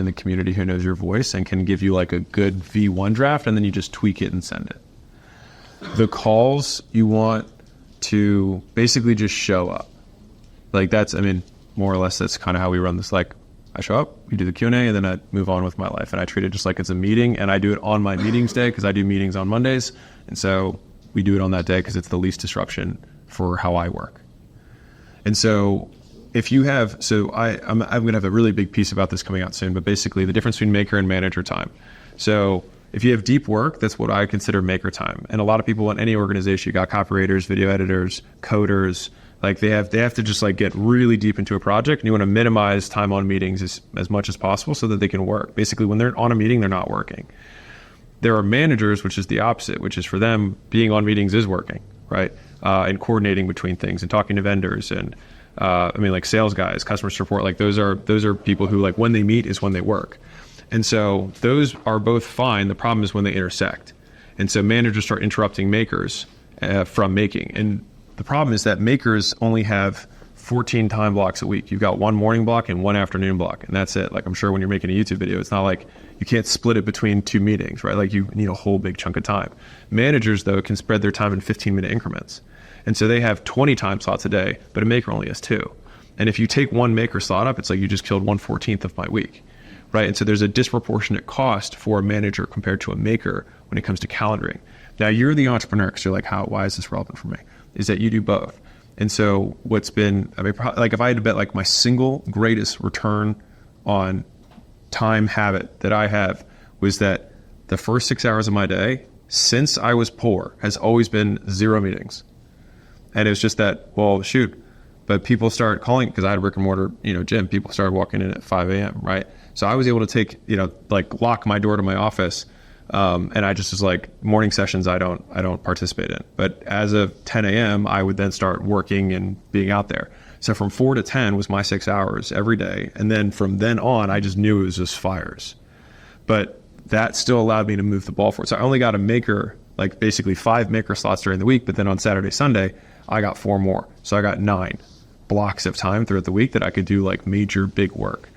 in the community who knows your voice and can give you like a good V1 draft, and then you just tweak it and send it. The calls, you want to basically just show up. Like that's, I mean, more or less that's kind of how we run this. Like I show up, we do the Q&A, and then I move on with my life. And I treat it just like it's a meeting, and I do it on my meetings day because I do meetings on Mondays. And so we do it on that day because it's the least disruption for how I work. And so if you have, so I'm going to have a really big piece about this coming out soon, but basically the difference between maker and manager time. So if you have deep work, that's what I consider maker time. And a lot of people in any organization, you got copywriters, video editors, coders, like they have to just like get really deep into a project, and you want to minimize time on meetings as much as possible so that they can work. Basically, when they're on a meeting, they're not working. There are managers, which is the opposite, which is for them, being on meetings is working, right? And coordinating between things and talking to vendors and I mean, like sales guys, customer support, like those are people who like when they meet is when they work. And so those are both fine. The problem is when they intersect. And so managers start interrupting makers from making. And the problem is that makers only have 14 time blocks a week. You've got one morning block and one afternoon block, and that's it. Like I'm sure when you're making a YouTube video, it's not like you can't split it between two meetings, right? Like you need a whole big chunk of time. Managers, though, can spread their time in 15-minute increments. And so they have 20 time slots a day, but a maker only has 2. And if you take one maker slot up, it's like you just killed 1/14 of my week, right? And so there's a disproportionate cost for a manager compared to a maker when it comes to calendaring. Now you're the entrepreneur, because you're like, why is this relevant for me? Is that you do both. And so what's been, I mean, like if I had to bet like my single greatest return on time habit that I have was that the first 6 hours of my day since I was poor has always been 0 meetings. And it was just that, well, shoot, but people start calling, because I had a brick and mortar, gym, people started walking in at 5 a.m., right? So I was able to take, like lock my door to my office. And I just was like, morning sessions, I don't participate in. But as of 10 a.m., I would then start working and being out there. So from 4 to 10 was my 6 hours every day. And then from then on, I just knew it was just fires. But that still allowed me to move the ball forward. So I only got a maker, like basically 5 maker slots during the week. But then on Saturday, Sunday, I got 4 more. So I got 9 blocks of time throughout the week that I could do like major big work.